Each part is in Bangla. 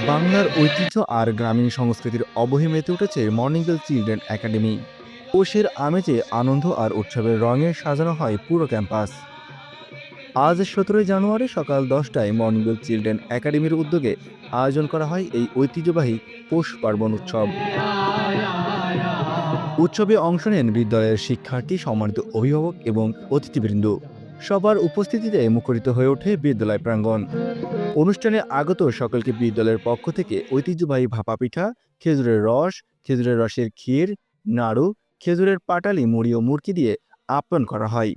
বাংলার ঐতিহ্য আর গ্রামীণ সংস্কৃতির অবহি মেতে উঠেছে মর্নিংবেল চিলড্রেন একাডেমি। পৌষের আমেজে আনন্দ আর উৎসবের রঙে সাজানো হয় পুরো ক্যাম্পাস। আজ 17 জানুয়ারি সকাল 10টায় মর্নিংবেল চিলড্রেন একাডেমির উদ্যোগে আয়োজন করা হয় এই ঐতিহ্যবাহী পৌষ পার্বণ উৎসব। উৎসবে অংশ নেন বিদ্যালয়ের শিক্ষার্থী, সম্মানিত অভিভাবক এবং অতিথিবৃন্দ। সবার উপস্থিতিতে মুখরিত হয়ে ওঠে বিদ্যালয় প্রাঙ্গণ। অনুষ্ঠানে আগত সকলকে বিদ্যালয়ের পক্ষ থেকে ঐতিহ্যবাহী ভাপা পিঠা, খেজুরের রস, খেজুরের রসের ক্ষীর, নাড়ু, খেজুরের পাটালি, মুড়ি ও মুরকি দিয়ে আপ্যায়ন করা হয়।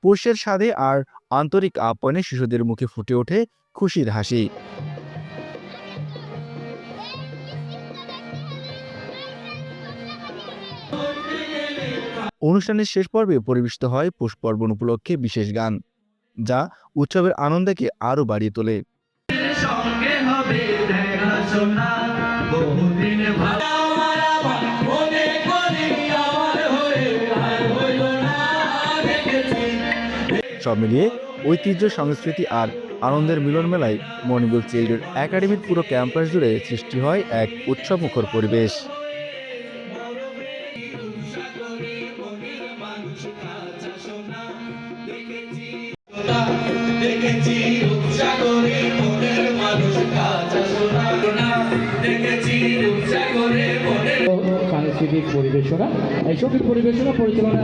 পৌষের স্বাদে আর আন্তরিক আপ্যায়নে শিশুদের মুখে ফুটে ওঠে খুশির হাসি। অনুষ্ঠানের শেষ পর্বে পরিবেশিত হয় পৌষ পার্বণ উপলক্ষে বিশেষ গান, যা উৎসবের আনন্দকে আরও বাড়িয়ে তোলে। সব মিলিয়ে ঐতিহ্য, সংস্কৃতি আর আনন্দের মিলন মেলায় মর্নিংবেল চিলড্রেন একাডেমির পুরো ক্যাম্পাস জুড়ে সৃষ্টি হয় এক উৎসবমুখর পরিবেশ। সাংস্কৃতিক পরিবেশনা, এই সঙ্গীত পরিবেশনা পরিচালনা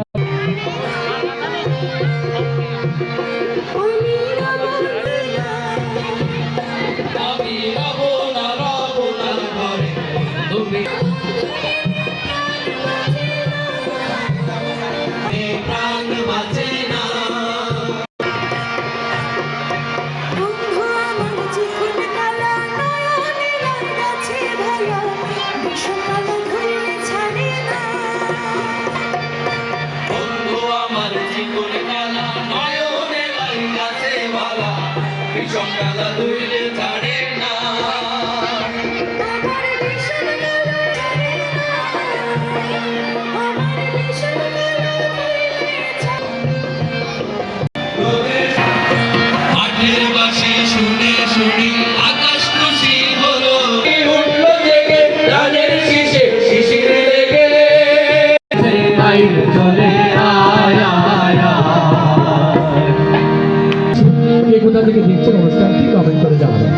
কোথা থেকে দেখছেন অনুষ্ঠানটি কমেন্ট করে জানাবেন।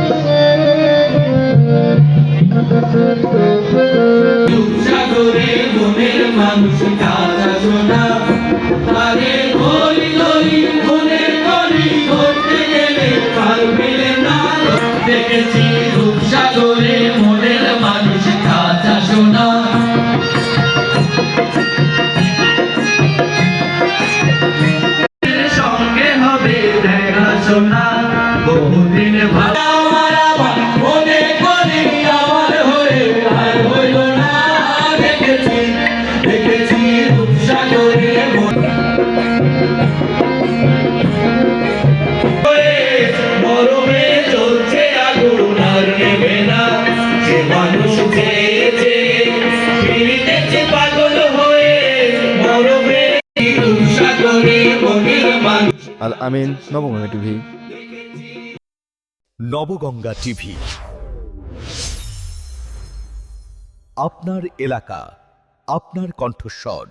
আল আমিন, নবগঙ্গা টিভি। নবগঙ্গা টিভি, আপনার এলাকা, আপনার কণ্ঠস্বর।